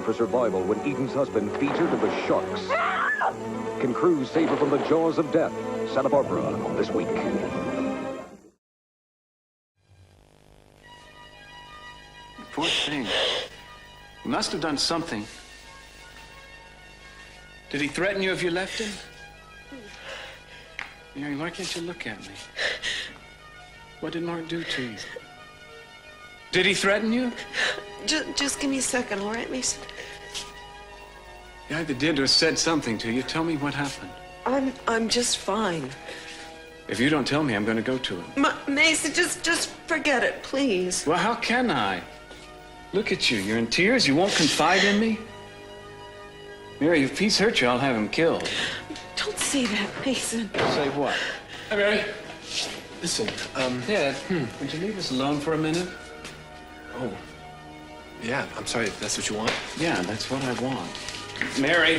for survival when Eden's husband feeds her to the sharks. Can crews save her from the jaws of death? Santa Barbara, this week. Poor thing. He must have done something. Did he threaten you if you left him? Mary, why can't you look at me? What did Mark do to you? Did he threaten you? Just give me a second, all right, Mason? He either did or said something to you. Tell me what happened. I'm just fine. If you don't tell me, I'm going to go to him. Mason, just forget it, please. Well, how can I? Look at you. You're in tears. You won't confide in me? Mary, if Pete's hurt you, I'll have him killed. Don't say that, Mason. Say what? Hi, Mary. Listen, Dad, would you leave us alone for a minute? Oh. Yeah, I'm sorry if that's what you want. Yeah, that's what I want. Mary.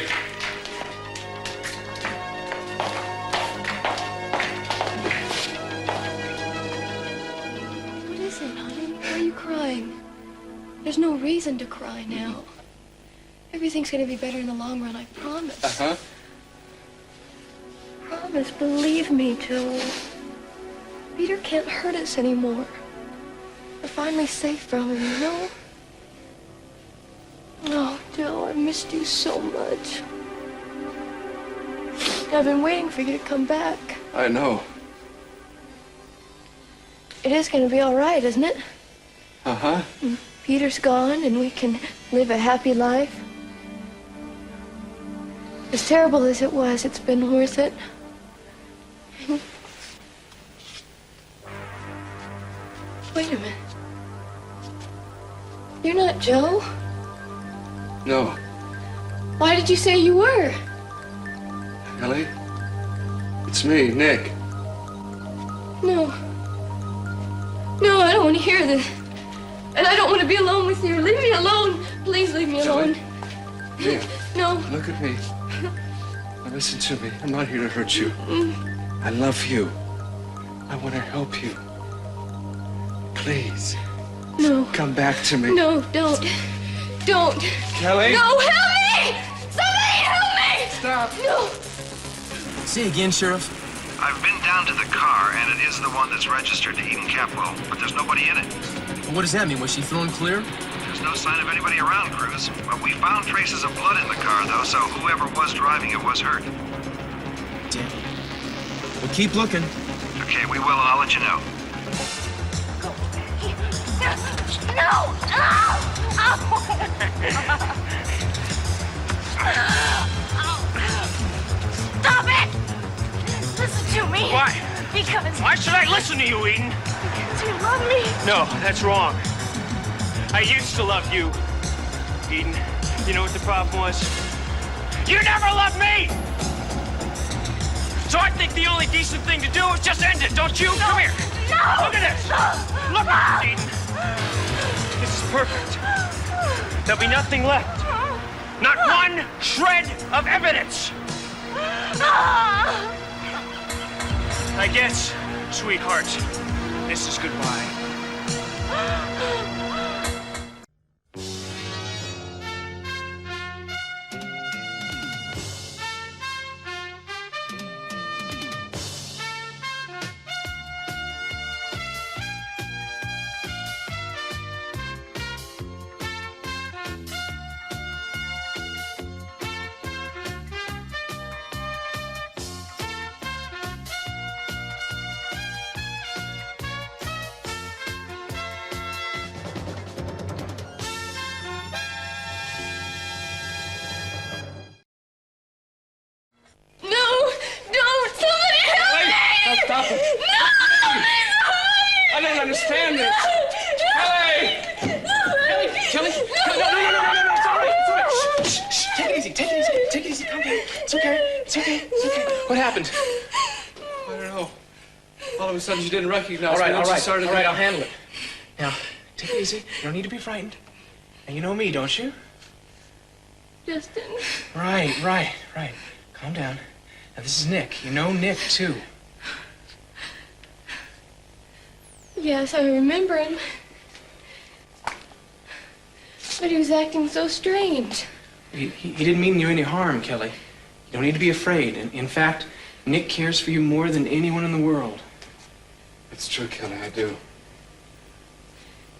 What is it, honey? Why are you crying? There's no reason to cry now. Everything's gonna be better in the long run, I promise. Uh-huh. Promise, believe me, Joe. Peter can't hurt us anymore. We're finally safe from him, you know? Oh, Joe, I missed you so much. I've been waiting for you to come back. I know. It is gonna be all right, isn't it? Uh-huh. Peter's gone and we can live a happy life. As terrible as it was, it's been worth it. Wait a minute. You're not Joe? No. Why did you say you were? Ellie? It's me, Nick. No. No, I don't want to hear this. And I don't want to be alone with you. Leave me alone. Please leave me alone. Here, No. look at me. Now listen to me. I'm not here to hurt you. I love you. I want to help you. Please. No. Come back to me. No, don't. Don't. Kelly? No, help me! Somebody help me! Stop. No. See you again, Sheriff. I've been down to the car, and it is the one that's registered to Eden Capwell, but there's nobody in it. What does that mean? Was she thrown clear? There's no sign of anybody around, Cruz. But we found traces of blood in the car, though, so whoever was driving it was hurt. Damn. Well, keep looking. Okay, we will, and I'll let you know. No! Stop it! Listen to me. Why? Because... Why should I listen to you, Eden? Because you love me. No, that's wrong. I used to love you, Eden. You know what the problem was? You never loved me! So I think the only decent thing to do is just end it, don't you? No. Come here. No! Look at this! No. Look at this, Eden! This is perfect. There'll be nothing left. Not one shred of evidence. I guess, sweetheart, this is goodbye. Stop it! No! I don't understand this! Kelly! Kelly! No! It's all right! It's all right! Shh! Take it easy! Take it easy! Take it easy! Calm down! It's okay! It's okay! It's okay! What happened? I don't know. All of a sudden, she didn't recognize me. All right, I'll handle it. Now, take it easy. You don't need to be frightened. And you know me, don't you? Justin. Right. Calm down. Now, this is Nick. You know Nick, too. Yes, I remember him. But he was acting so strange. He didn't mean you any harm, Kelly. You don't need to be afraid. In fact, Nick cares for you more than anyone in the world. It's true, Kelly, I do.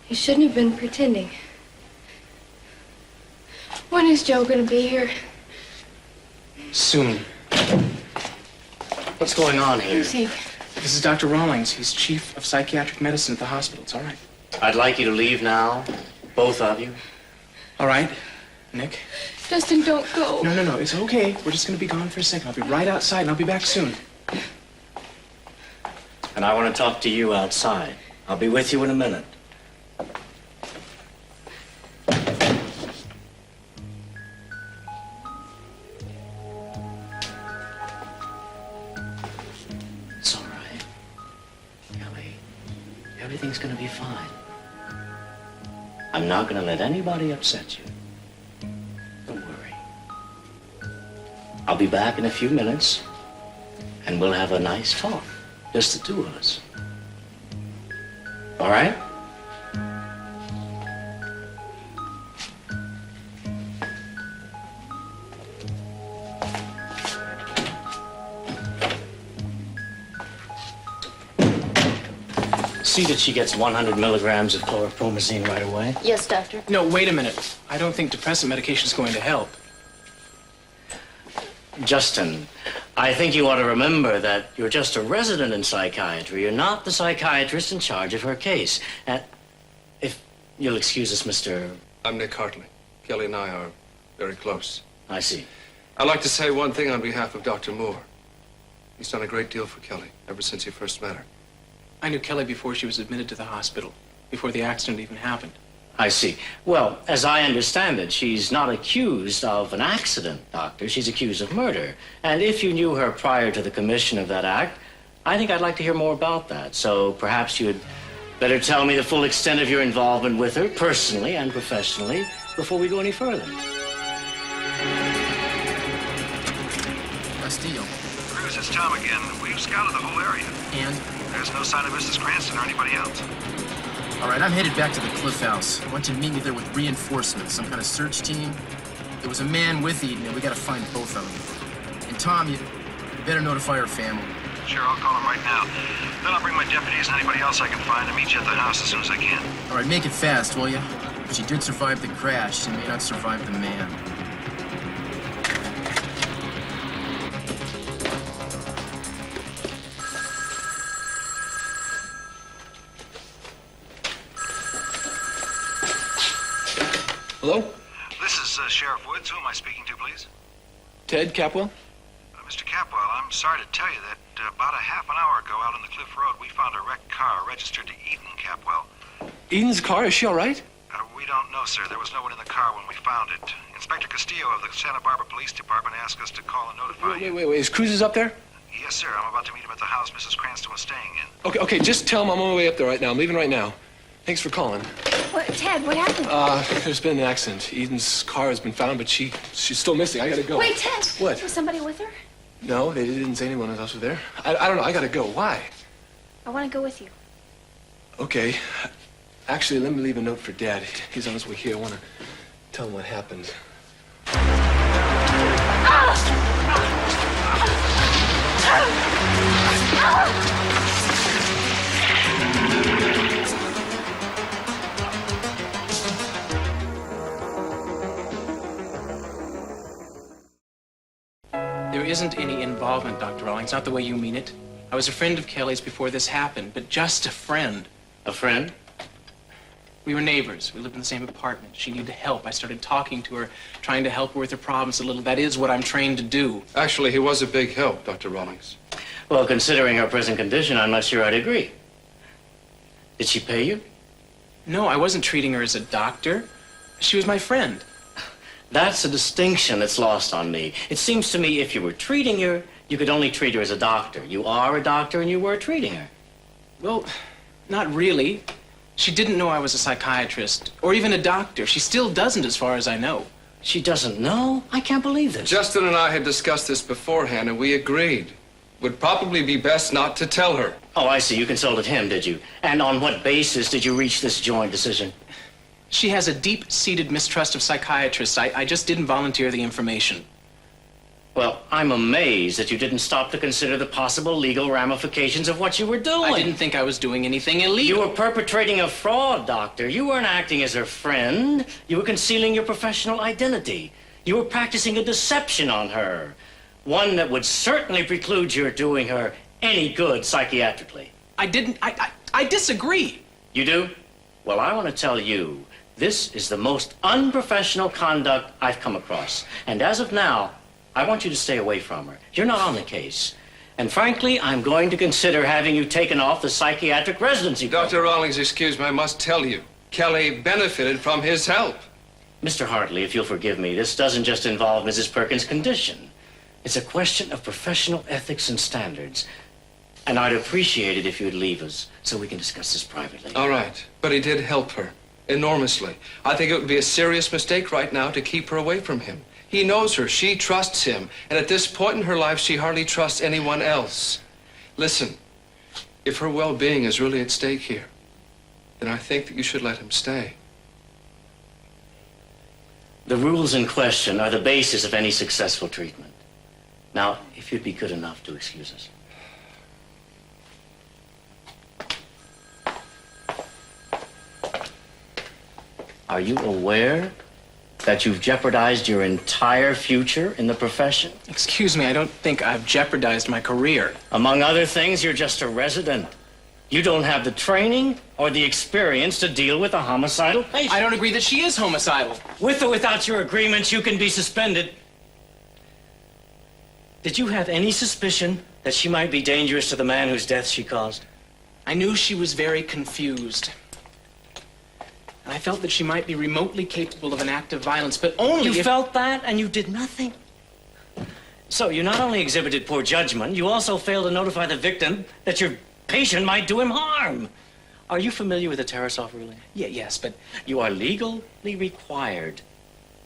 He shouldn't have been pretending. When is Joe going to be here? Soon. What's going on here? Who's he? This is Dr. Rawlings. He's chief of psychiatric medicine at the hospital. It's all right. I'd like you to leave now, both of you. All right, Nick? Justin, don't go. No. It's okay. We're just going to be gone for a second. I'll be right outside, and I'll be back soon. And I want to talk to you outside. I'll be with you in a minute. It's all right. Kelly, everything's going to be fine. I'm not going to let anybody upset you. Don't worry. I'll be back in a few minutes, and we'll have a nice talk. Just the two of us. All right? See that she gets 100 milligrams of chlorpromazine right away? Yes, doctor. No, wait a minute. I don't think depressant medication is going to help. Justin, I think you ought to remember that you're just a resident in psychiatry. You're not the psychiatrist in charge of her case. And if you'll excuse us, Mr. I'm Nick Hartley. Kelly and I are very close. I see. I'd like to say one thing on behalf of Dr. Moore. He's done a great deal for Kelly ever since he first met her. I knew Kelly before she was admitted to the hospital, before the accident even happened. I see. Well, as I understand it, she's not accused of an accident, Doctor. She's accused of murder. And if you knew her prior to the commission of that act, I think I'd like to hear more about that. So perhaps you'd better tell me the full extent of your involvement with her, personally and professionally, before we go any further. Castillo. Cruz, it's Tom again. We've scouted the whole area. And? There's no sign of Mrs. Cranston or anybody else. All right, I'm headed back to the Cliff House. I want you to meet me there with reinforcements, some kind of search team. There was a man with Eden, and we gotta find both of them. And Tom, you better notify her family. Sure, I'll call him right now. Then I'll bring my deputies and anybody else I can find and meet you at the house as soon as I can. All right, make it fast, will you? If she did survive the crash, she may not survive the man. Hello? This is Sheriff Woods. Who am I speaking to, please? Ted Capwell? Mr. Capwell, I'm sorry to tell you that about a half an hour ago out on the Cliff Road, we found a wrecked car registered to Eden Capwell. Eden's car? Is she all right? We don't know, sir. There was no one in the car when we found it. Inspector Castillo of the Santa Barbara Police Department asked us to call and notify you. Wait. Is Cruz up there? Yes, sir. I'm about to meet him at the house Mrs. Cranston was staying in. Okay, just tell him I'm on my way up there right now. I'm leaving right now. Thanks for calling. What, Ted, what happened? There's been an accident. Eden's car has been found, but she's still missing. I gotta go. Wait, Ted. What? Was somebody with her? No, they didn't say anyone else was there. I don't know. I gotta go. Why? I want to go with you. Okay. Actually, let me leave a note for Dad. He's on his way here. I want to tell him what happened. There isn't any involvement, Dr. Rawlings, not the way you mean it. I was a friend of Kelly's before this happened, but just a friend. A friend? We were neighbors. We lived in the same apartment. She needed help. I started talking to her, trying to help her with her problems a little. That is what I'm trained to do. Actually, he was a big help, Dr. Rawlings. Well, considering her present condition, I'm not sure I'd agree. Did she pay you? No, I wasn't treating her as a doctor. She was my friend. That's a distinction that's lost on me. It seems to me if you were treating her, you could only treat her as a doctor. You are a doctor and you were treating her. Well, not really. She didn't know I was a psychiatrist or even a doctor. She still doesn't, as far as I know. She doesn't know? I can't believe this. Justin and I had discussed this beforehand, and we agreed. Would probably be best not to tell her. Oh, I see. You consulted him, did you? And on what basis did you reach this joint decision? She has a deep-seated mistrust of psychiatrists. I just didn't volunteer the information. Well, I'm amazed that you didn't stop to consider the possible legal ramifications of what you were doing. I didn't think I was doing anything illegal. You were perpetrating a fraud, Doctor. You weren't acting as her friend. You were concealing your professional identity. You were practicing a deception on her. One that would certainly preclude your doing her any good psychiatrically. I disagree. You do? Well, I want to tell you, this is the most unprofessional conduct I've come across. And as of now, I want you to stay away from her. You're not on the case. And frankly, I'm going to consider having you taken off the psychiatric residency. Dr. Rawlings, excuse me, I must tell you, Kelly benefited from his help. Mr. Hartley, if you'll forgive me, this doesn't just involve Mrs. Perkins' condition. It's a question of professional ethics and standards. And I'd appreciate it if you'd leave us so we can discuss this privately. All right, but he did help her enormously. I think it would be a serious mistake right now to keep her away from him. He knows her, she trusts him, and at this point in her life, she hardly trusts anyone else. Listen, if her well-being is really at stake here, then I think that you should let him stay. The rules in question are the basis of any successful treatment. Now, if you'd be good enough to excuse us. Are you aware that you've jeopardized your entire future in the profession? Excuse me, I don't think I've jeopardized my career. Among other things, you're just a resident. You don't have the training or the experience to deal with a homicidal patient. I don't agree that she is homicidal. With or without your agreements, you can be suspended. Did you have any suspicion that she might be dangerous to the man whose death she caused? I knew she was very confused. And I felt that she might be remotely capable of an act of violence, but only You felt that and you did nothing? So you not only exhibited poor judgment, you also failed to notify the victim that your patient might do him harm. Are you familiar with the Tarasoff ruling? Yes, but You are legally required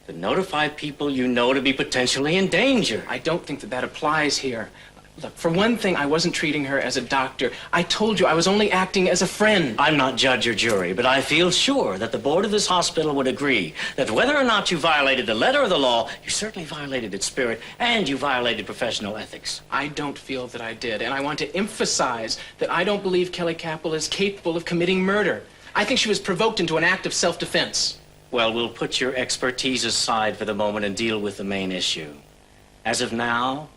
to notify people you know to be potentially in danger. I don't think that applies here. Look, for one thing, I wasn't treating her as a doctor. I told you I was only acting as a friend. I'm not judge or jury, but I feel sure that the board of this hospital would agree that whether or not you violated the letter of the law, you certainly violated its spirit, and you violated professional ethics. I don't feel that I did, and I want to emphasize that I don't believe Kelly Capel is capable of committing murder. I think she was provoked into an act of self-defense. Well, we'll put your expertise aside for the moment and deal with the main issue. As of now,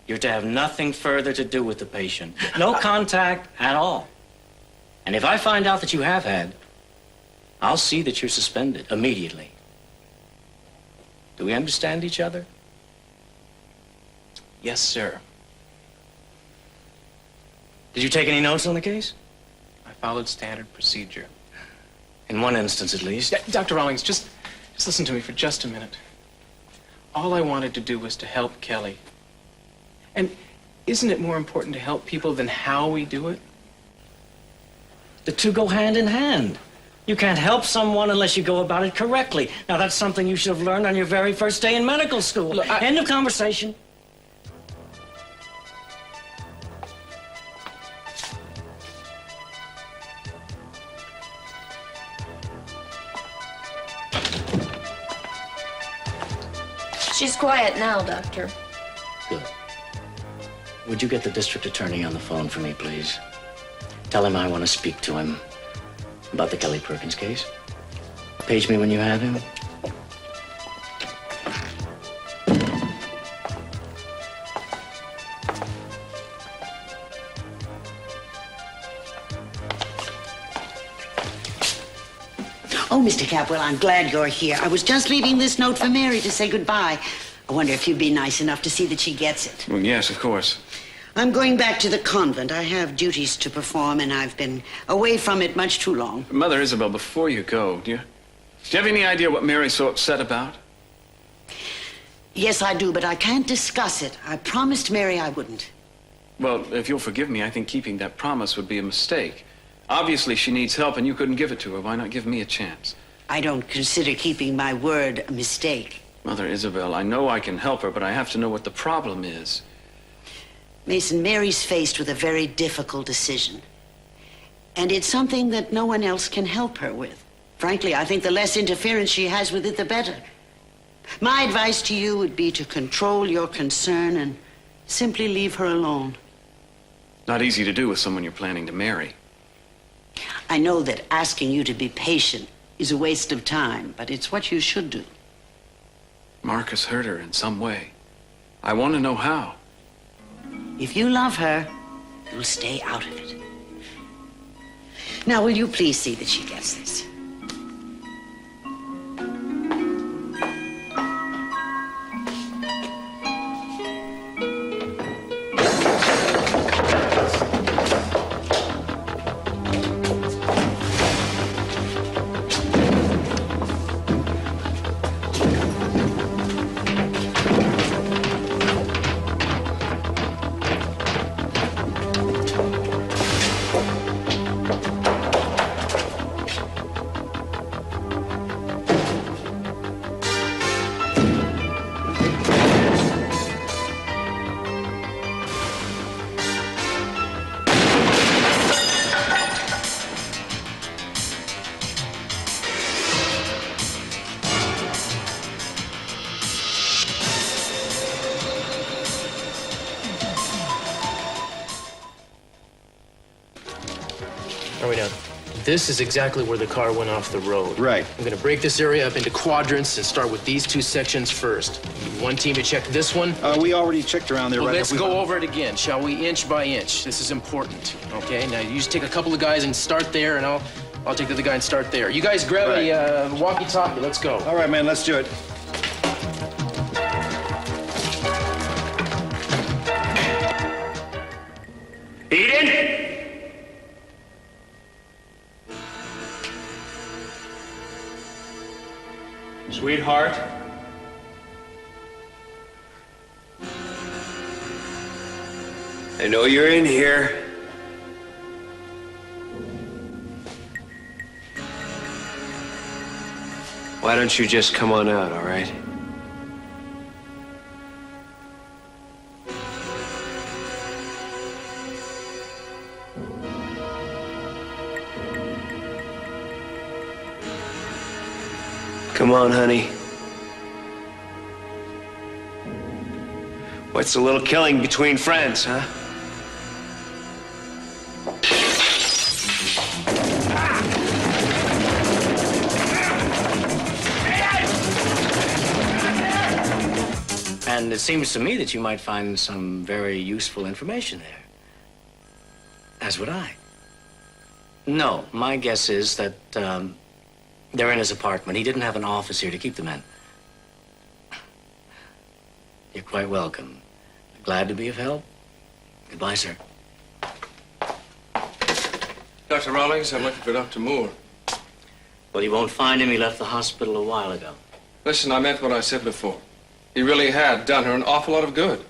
you're to have nothing further to do with the patient. No contact at all. And if I find out that you have had, I'll see that you're suspended immediately. Do we understand each other? Yes, sir. Did you take any notes on the case? I followed standard procedure. In one instance, at least. Dr. Rawlings, just listen to me for just a minute. All I wanted to do was to help Kelly. And isn't it more important to help people than how we do it? The two go hand in hand. You can't help someone unless you go about it correctly. Now, that's something you should have learned on your very first day in medical school. Look, End of conversation. She's quiet now, Doctor. Good. Would you get the district attorney on the phone for me, please? Tell him I want to speak to him about the Kelly Perkins case. Page me when you have him. Oh, Mr. Capwell, I'm glad you're here. I was just leaving this note for Mary to say goodbye. I wonder if you'd be nice enough to see that she gets it. Well, yes, of course. I'm going back to the convent. I have duties to perform, and I've been away from it much too long. Mother Isabel, before you go, do you have any idea what Mary's so upset about? Yes, I do, but I can't discuss it. I promised Mary I wouldn't. Well, if you'll forgive me, I think keeping that promise would be a mistake. Obviously, she needs help, and you couldn't give it to her. Why not give me a chance? I don't consider keeping my word a mistake. Mother Isabel, I know I can help her, but I have to know what the problem is. Mason, Mary's faced with a very difficult decision. And it's something that no one else can help her with. Frankly, I think the less interference she has with it, the better. My advice to you would be to control your concern and simply leave her alone. Not easy to do with someone you're planning to marry. I know that asking you to be patient is a waste of time, but it's what you should do. Marcus hurt her in some way. I want to know how. If you love her, you'll stay out of it. Now, will you please see that she gets this? Are we done? This is exactly where the car went off the road. Right. I'm gonna break this area up into quadrants and start with these two sections first. One team to check this one. We already checked around there. Well, right let's go over it again, shall we? Inch by inch. This is important, okay? Now, you just take a couple of guys and start there, and I'll take the other guy and start there. You guys grab a walkie-talkie. Let's go. All right, man, let's do it. Eden? Sweetheart? I know you're in here. Why don't you just come on out, all right? Come on, honey. What's a little killing between friends, huh? And it seems to me that you might find some very useful information there. As would I. No, my guess is that they're in his apartment. He didn't have an office here to keep them in. You're quite welcome. Glad to be of help. Goodbye, sir. Dr. Rawlings, I'm looking for Dr. Moore. Well, you won't find him. He left the hospital a while ago. Listen, I meant what I said before. He really had done her an awful lot of good.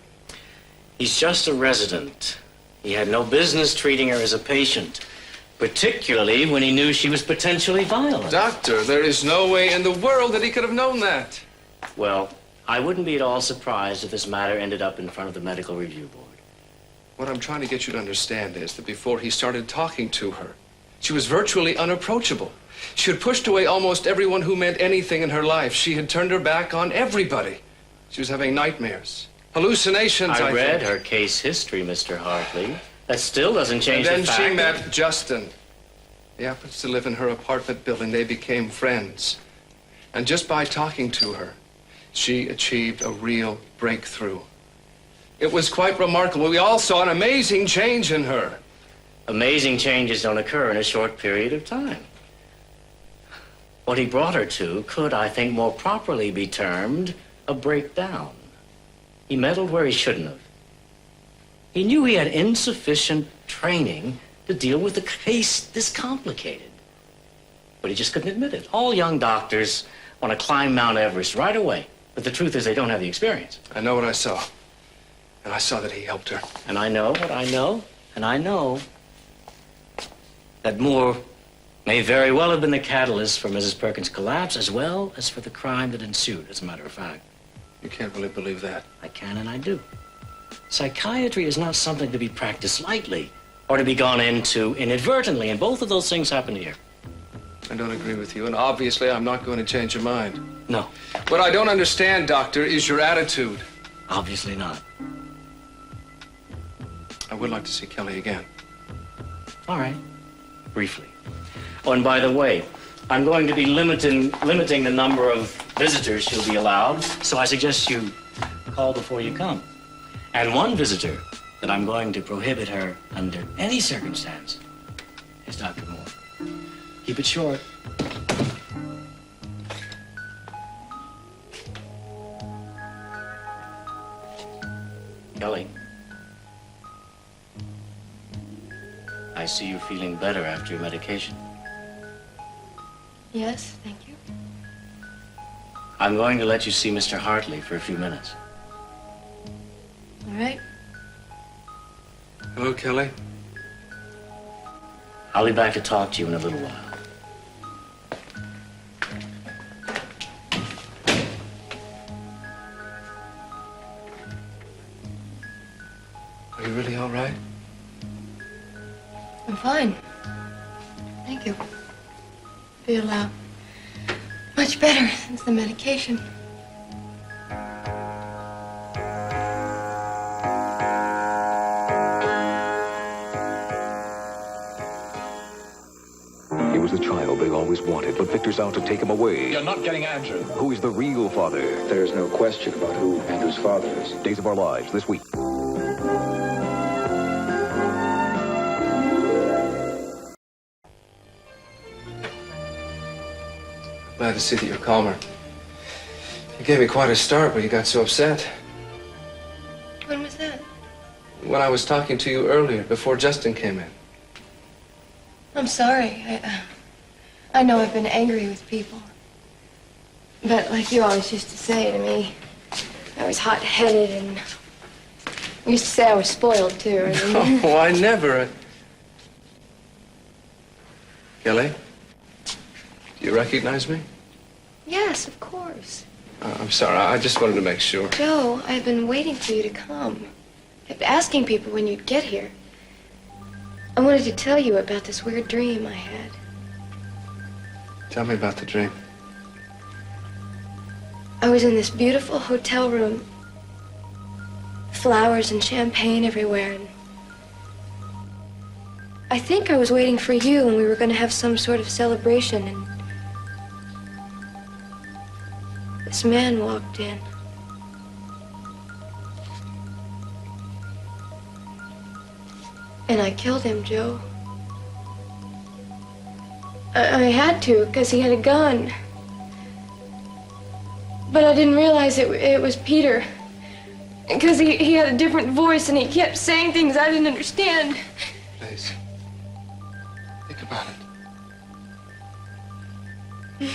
He's just a resident. He had no business treating her as a patient, particularly when he knew she was potentially violent. Doctor, there is no way in the world that he could have known that. Well, I wouldn't be at all surprised if this matter ended up in front of the Medical Review Board. What I'm trying to get you to understand is that before he started talking to her, she was virtually unapproachable. She had pushed away almost everyone who meant anything in her life. She had turned her back on everybody. She was having nightmares, hallucinations, I read think. her case history, Mr. Hartley. That still doesn't change the fact. And then she met Justin. He happens to live in her apartment building. They became friends. And just by talking to her, she achieved a real breakthrough. It was quite remarkable. We all saw an amazing change in her. Amazing changes don't occur in a short period of time. What he brought her to could, I think, more properly be termed a breakdown. He meddled where he shouldn't have. He knew he had insufficient training to deal with a case this complicated. But he just couldn't admit it. All young doctors want to climb Mount Everest right away. But the truth is they don't have the experience. I know what I saw. And I saw that he helped her. And I know what I know. And I know that Moore may very well have been the catalyst for Mrs. Perkins' collapse as well as for the crime that ensued, as a matter of fact. You can't really believe that. I can and I do. Psychiatry is not something to be practiced lightly or to be gone into inadvertently, and both of those things happened here. I don't agree with you, and obviously I'm not going to change your mind. No. What I don't understand, Doctor, is your attitude. Obviously not. I would like to see Kelly again. All right. Briefly. Oh, and by the way, I'm going to be limiting the number of visitors she'll be allowed, so I suggest you call before you come. And one visitor that I'm going to prohibit her under any circumstance is Dr. Moore. Keep it short. Kelly. I see you feeling better after your medication. Yes, thank you. I'm going to let you see Mr. Hartley for a few minutes. All right. Hello, Kelly. I'll be back to talk to you in a little while. Are you really all right? I'm fine. Thank you. Feel much better since the medication. He was the child they always wanted, but Victor's out to take him away. You're not getting Andrew. Who is the real father? There's no question about who Andrew's father is. Days of Our Lives this week. Glad to see that you're calmer. You gave me quite a start when you got so upset. When was that? When I was talking to you earlier, before Justin came in. I'm sorry. I know I've been angry with people. But like you always used to say to me, I was hot-headed and you used to say I was spoiled too. Oh, I never. Kelly, do you recognize me? Yes, of course. I'm sorry, I just wanted to make sure. Joe, I've been waiting for you to come. Kept asking people when you'd get here. I wanted to tell you about this weird dream I had. Tell me about the dream. I was in this beautiful hotel room. Flowers and champagne everywhere. And I think I was waiting for you and we were going to have some sort of celebration. And this man walked in. And I killed him, Joe. I had to, because he had a gun. But I didn't realize it was Peter. Because he had a different voice and he kept saying things I didn't understand. Please. Think about it.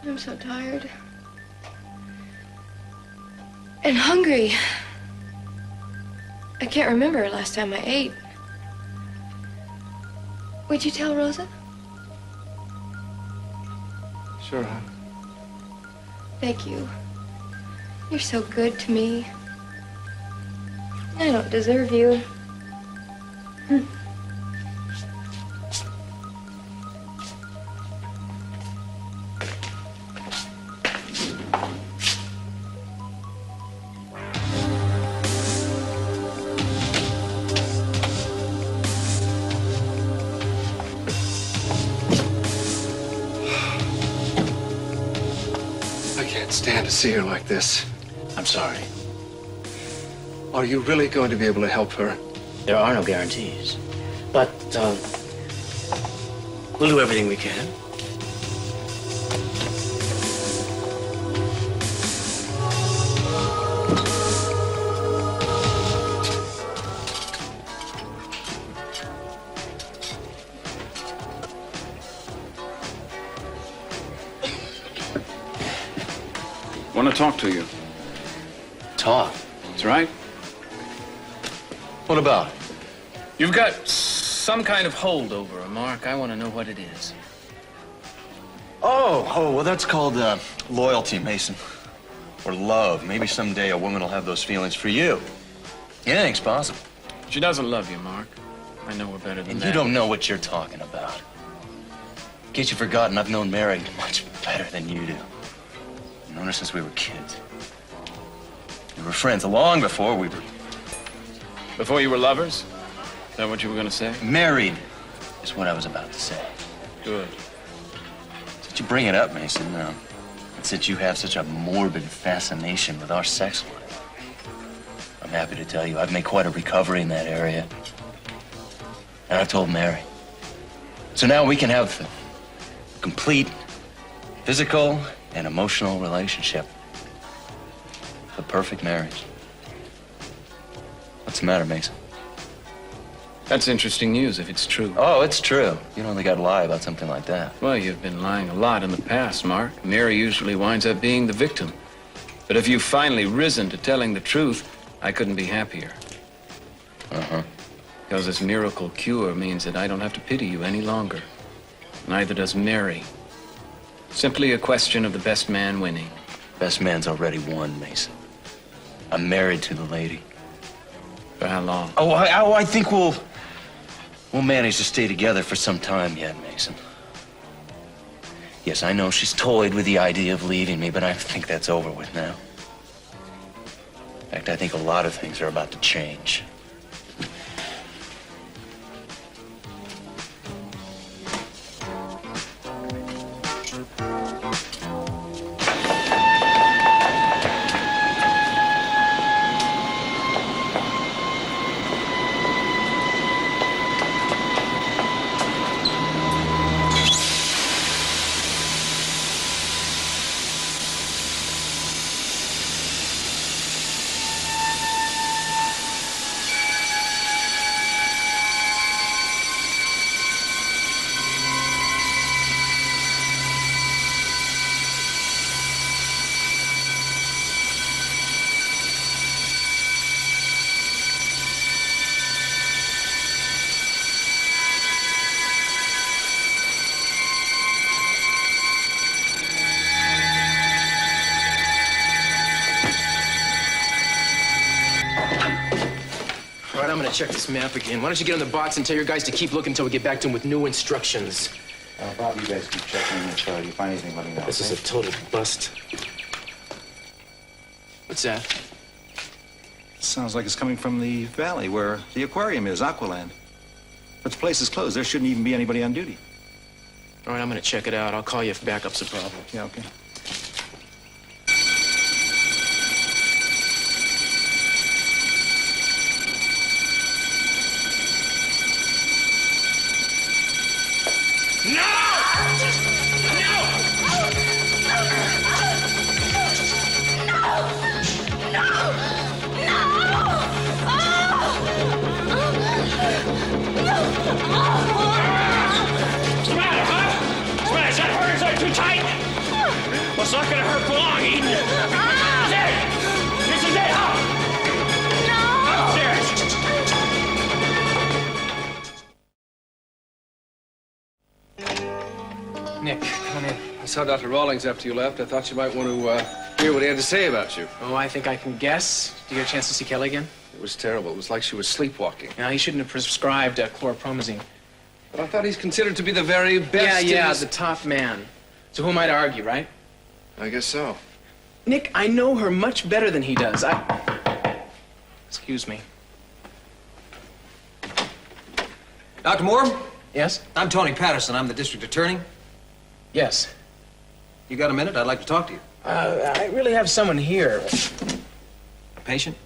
I'm so tired. And hungry. I can't remember last time I ate. Would you tell Rosa? Sure, hon. Thank you. You're so good to me. I don't deserve you. Stand to see her like this. I'm sorry. Are you really going to be able to help her? There are no guarantees. But, we'll do everything we can. Want to talk to you. Talk? That's right. What about? You've got some kind of hold over her, Mark. I want to know what it is. Oh, well, that's called loyalty, Mason. Or love. Maybe someday a woman will have those feelings for you. Anything's possible. She doesn't love you, Mark. I know her better than And that. you don't know what you're talking about. case you've forgotten, I've known Mary much better than you do. I've known her since we were kids. We were friends long before we were... Before you were lovers? Is that what you were going to say? Married is what I was about to say. Good. Since you bring it up, Mason, and since you have such a morbid fascination with our sex life, I'm happy to tell you I've made quite a recovery in that area. And I've told Mary. So now we can have a complete physical and emotional relationship. The perfect marriage. What's the matter, Mason? That's interesting news if it's true. Oh, it's true. You don't think I'd lie about something like that. Well, you've been lying a lot in the past, Mark. Mary usually winds up being the victim. But if you've finally risen to telling the truth, I couldn't be happier. Uh-huh. Because this miracle cure means that I don't have to pity you any longer. Neither does Mary. Simply a question of the best man winning. Best man's already won, Mason. I'm married to the lady. For how long? Oh, I think we'll manage to stay together for some time yet, Mason. Yes, I know she's toyed with the idea of leaving me, but I think that's over with now. In fact, I think a lot of things are about to change. I'm gonna check this map again. Why don't you get on the box and tell your guys to keep looking until we get back to them with new instructions. Bob, you guys keep checking, and if you find anything, let me know. This is a total bust. What's that? Sounds like it's coming from the valley where the aquarium is, Aqualand. But the place is closed. There shouldn't even be anybody on duty. All right, I'm gonna check it out. I'll call you if backup's a problem. Yeah, okay. What's the matter, huh? What's the matter? Is that hurt? Is that too tight? Well, it's not gonna hurt for long, Eden. This is it, huh? Upstairs. Nick, come on in. I saw Dr. Rawlings after you left. I thought you might want to hear what he had to say about you. Oh, I think I can guess. Did you get a chance to see Kelly again? It was terrible. It was like she was sleepwalking. No, he shouldn't have prescribed chlorpromazine. But I thought he's considered to be the very best. Yeah, the top man. So who am I to argue, right? I guess so. Nick, I know her much better than he does. Excuse me. Dr. Moore? Yes? I'm Tony Patterson. I'm the district attorney. Yes. You got a minute? I'd like to talk to you. I really have someone here. A patient?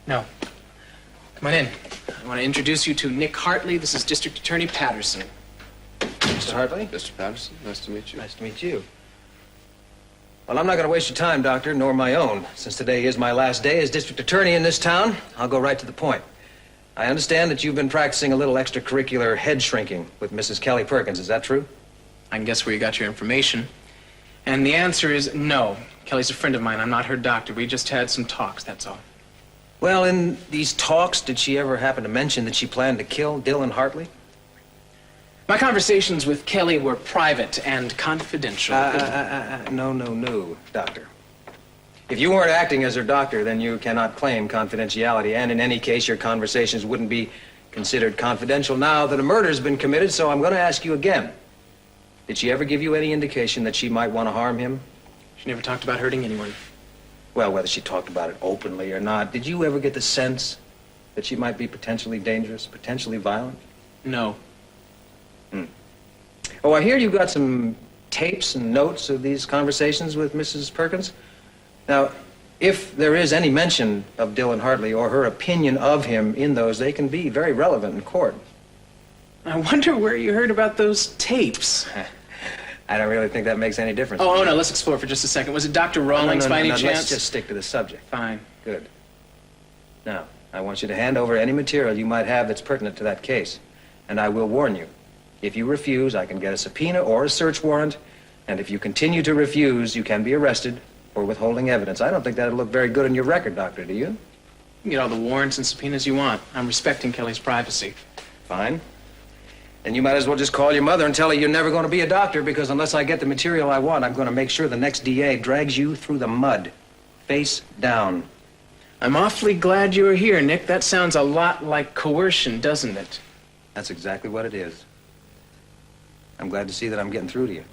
No. Come on in. I want to introduce you to Nick Hartley. This is District Attorney Patterson. Mr. Hartley? Mr. Patterson, nice to meet you. Nice to meet you. Well, I'm not going to waste your time, Doctor, nor my own. Since today is my last day as district attorney in this town, I'll go right to the point. I understand that you've been practicing a little extracurricular head shrinking with Mrs. Kelly Perkins. Is that true? I can guess where you got your information. And the answer is no. Kelly's a friend of mine. I'm not her doctor. We just had some talks, that's all. Well, in these talks, did she ever happen to mention that she planned to kill Dylan Hartley? My conversations with Kelly were private and confidential. No, Doctor. If you weren't acting as her doctor, then you cannot claim confidentiality, and in any case, your conversations wouldn't be considered confidential now that a murder's been committed, so I'm going to ask you again. Did she ever give you any indication that she might want to harm him? She never talked about hurting anyone. Well, whether she talked about it openly or not, did you ever get the sense that she might be potentially dangerous, potentially violent? No. Oh, I hear you've got some tapes and notes of these conversations with Mrs. Perkins. Now, if there is any mention of Dylan Hartley or her opinion of him in those, they can be very relevant in court. I wonder where you heard about those tapes. I don't really think that makes any difference. Oh, no, let's explore for just a second. Was it Dr. Rawlings by any chance? Let's just stick to the subject. Fine. Good. Now, I want you to hand over any material you might have that's pertinent to that case. And I will warn you, if you refuse, I can get a subpoena or a search warrant. And if you continue to refuse, you can be arrested for withholding evidence. I don't think that'll look very good on your record, Doctor, do you? You can get all the warrants and subpoenas you want. I'm respecting Kelly's privacy. Fine. Then you might as well just call your mother and tell her you're never going to be a doctor, because unless I get the material I want, I'm going to make sure the next DA drags you through the mud, face down. I'm awfully glad you're here, Nick. That sounds a lot like coercion, doesn't it? That's exactly what it is. I'm glad to see that I'm getting through to you.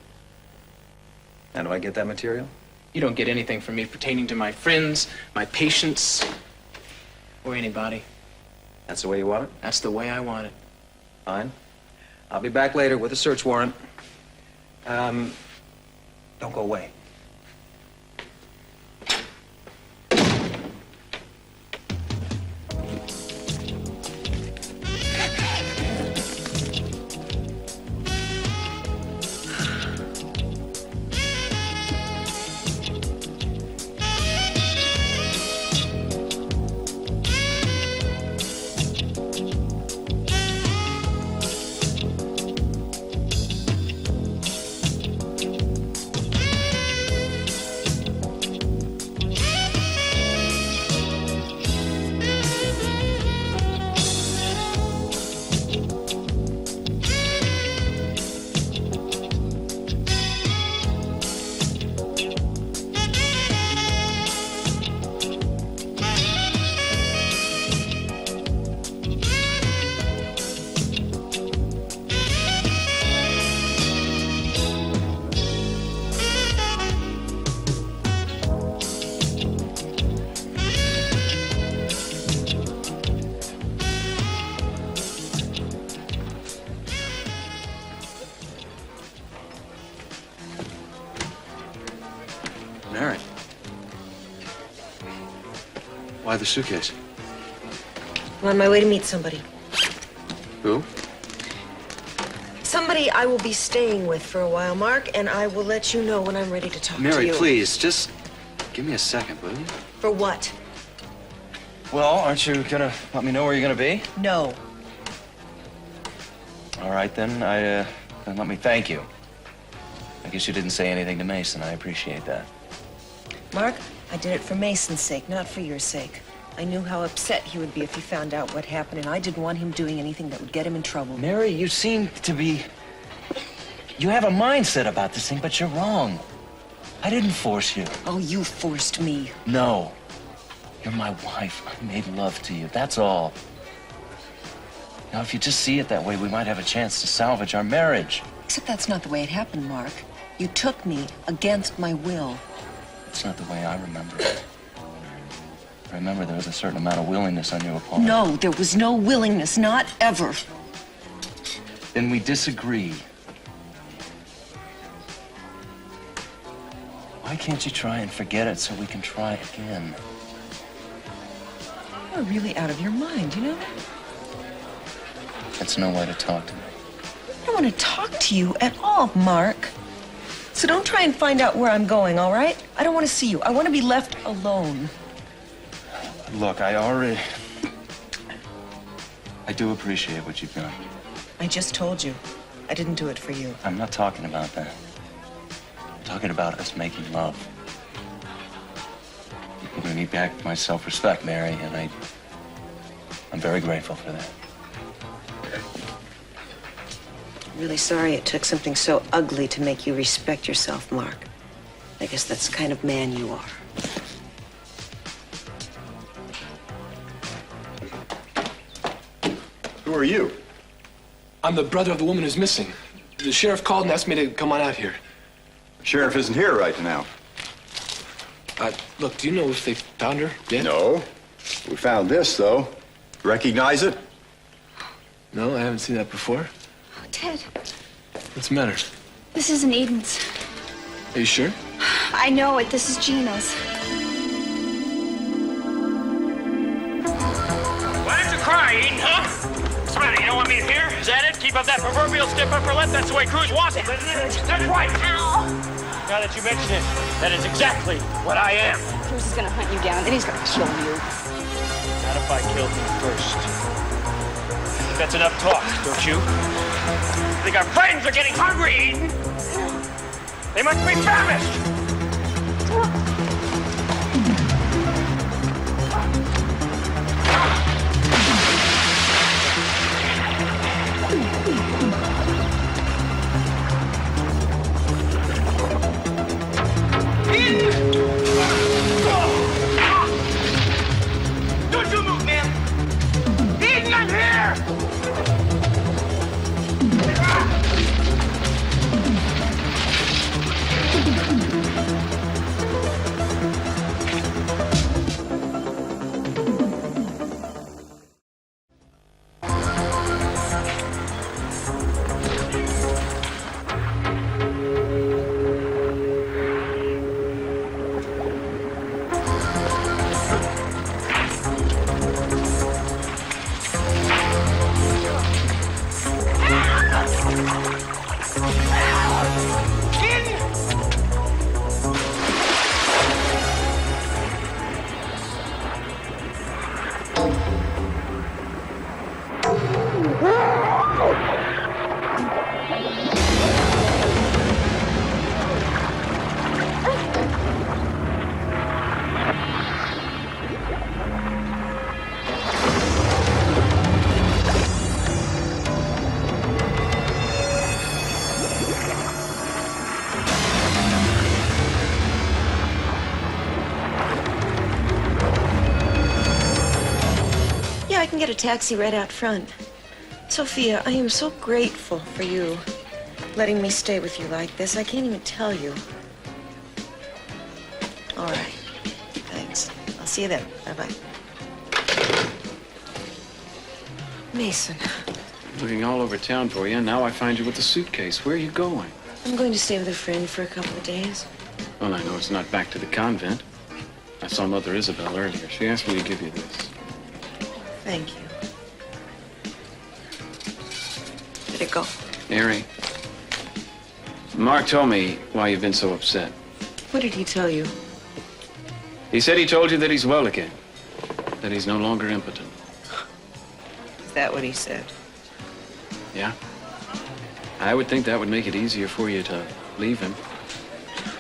How do I get that material? You don't get anything from me pertaining to my friends, my patients, or anybody. That's the way you want it? That's the way I want it. Fine. I'll be back later with a search warrant. Don't go away. Mary. Why the suitcase? I'm on my way to meet somebody. Who? Somebody I will be staying with for a while, Mark, and I will let you know when I'm ready to talk to you. Mary, please, just give me a second, will you? For what? Well, aren't you gonna let me know where you're gonna be? No. All right, then then let me thank you. I guess you didn't say anything to Mason. I appreciate that. Mark, I did it for Mason's sake, not for your sake. I knew how upset he would be if he found out what happened, and I didn't want him doing anything that would get him in trouble. Mary, you seem to be... You have a mindset about this thing, but you're wrong. I didn't force you. Oh, you forced me. No. You're my wife. I made love to you. That's all. Now, if you just see it that way, we might have a chance to salvage our marriage. Except that's not the way it happened, Mark. You took me against my will. It's not the way I remember it. I remember there was a certain amount of willingness on your part. No, there was no willingness, not ever. Then we disagree. Why can't you try and forget it so we can try again? You're really out of your mind, you know? That's no way to talk to me. I don't want to talk to you at all, Mark. So don't try and find out where I'm going, all right? I don't want to see you. I want to be left alone. Look, I do appreciate what you've done. I just told you. I didn't do it for you. I'm not talking about that. I'm talking about us making love. You gave me back my self-respect, Mary, and I'm very grateful for that. I'm really sorry it took something so ugly to make you respect yourself, Mark. I guess that's the kind of man you are. Who are you? I'm the brother of the woman who's missing. The sheriff called and asked me to come on out here. Sheriff isn't here right now. Look, do you know if they found her yet? No. We found this, though. Recognize it? No, I haven't seen that before. Oh, Ted, What's the matter? this isn't Eden's. Are you sure? I know it. This is Gina's. Why don't you cry, Eden, huh? What's the matter? You don't want me to hear? Is that it? Keep up that proverbial stiff upper lip? That's the way Cruz wants it, isn't it? That's right. Ow. Now that you mention it, that is exactly what I am. Cruz is gonna hunt you down, then he's gonna kill you. Not if I killed him first. That's enough talk, don't you? I think our friends are getting hungry, Eden. They must be famished. Don't you move, man! Eden, I'm here! Yeah, I can get a taxi right out front. Sophia, I am so grateful for you letting me stay with you like this. I can't even tell you. All right. Thanks. I'll see you then. Bye-bye. Mason, Looking all over town for you, and now I find you with the suitcase. Where are you going? I'm going to stay with a friend for a couple of days. Well, I know it's not back to the convent. I saw Mother Isabel earlier. She asked me to give you this. Thank you. Did it go? Mary, Mark told me why you've been so upset. What did he tell you? He said he told you that he's well again, that he's no longer impotent. Is that what he said? Yeah? I would think that would make it easier for you to leave him.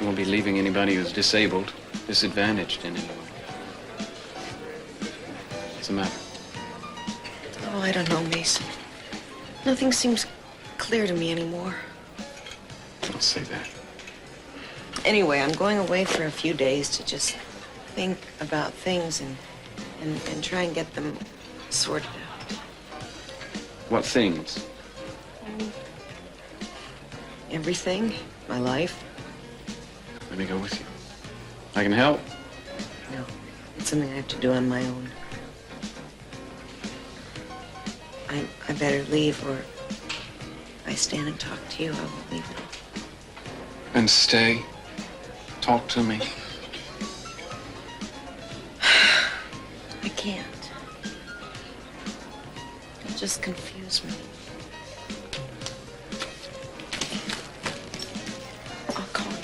You won't be leaving anybody who's disabled, disadvantaged in any way. What's the matter? Oh, I don't know, Mason. Nothing seems clear to me anymore. Don't say that. Anyway, I'm going away for a few days to just think about things and try and get them sorted out. What things? Everything. My life. Let me go with you. I can help. No, it's something I have to do on my own. I better leave, or if I stand and talk to you, I won't leave at all. And stay. Talk to me. I can't. It'll just confuse me. I'll call you.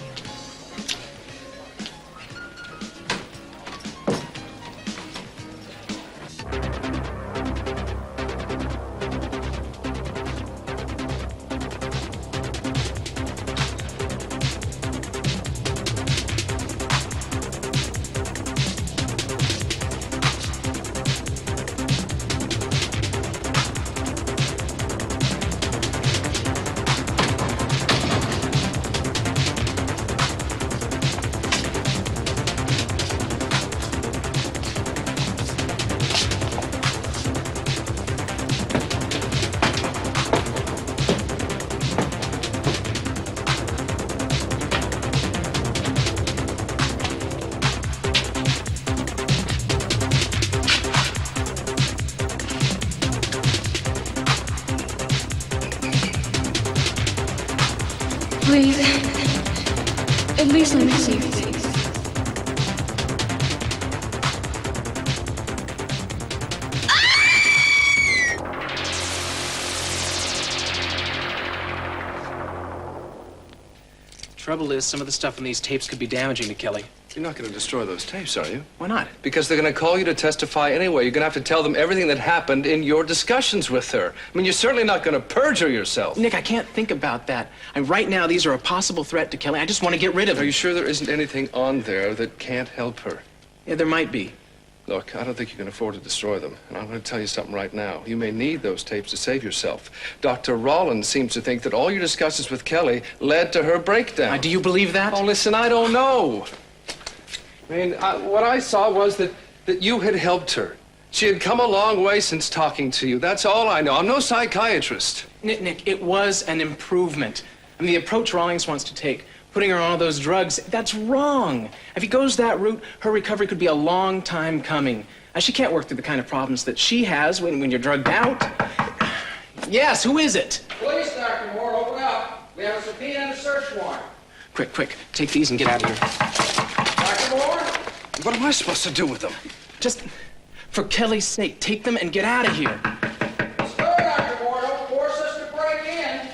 Please. At least let me see your face. Trouble is, some of the stuff in these tapes could be damaging to Kelly. You're not going to destroy those tapes, are you? Why not? Because they're going to call you to testify anyway. You're going to have to tell them everything that happened in your discussions with her. I mean, you're certainly not going to perjure yourself. Nick, I can't think about that. Right now, these are a possible threat to Kelly. I just want to get rid of them. Are you sure there isn't anything on there that can't help her? Yeah, there might be. Look, I don't think you can afford to destroy them. And I'm going to tell you something right now. You may need those tapes to save yourself. Dr. Rawlings seems to think that all your discussions with Kelly led to her breakdown. Do you believe that? Oh, listen, I don't know. I mean, what I saw was that you had helped her. She had come a long way since talking to you. That's all I know. I'm no psychiatrist. Nick, it was an improvement. I mean, the approach Rawlings wants to take, putting her on all those drugs, that's wrong. If he goes that route, her recovery could be a long time coming. She can't work through the kind of problems that she has when you're drugged out. Yes, who is it? Please, Dr. Moore, open up. We have a subpoena and a search warrant. Quick, take these and get out of here. Dr. Moore? What am I supposed to do with them? Just, for Kelly's sake, take them and get out of here. Let's go, Dr. Moore. Don't force us to break in.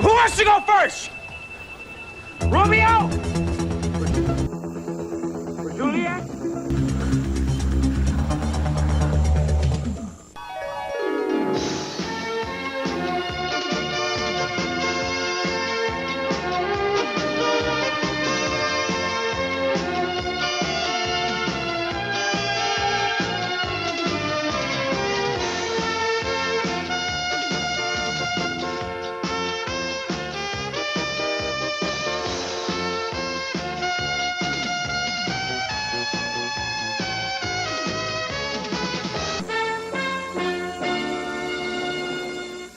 Who wants to go first? Romeo?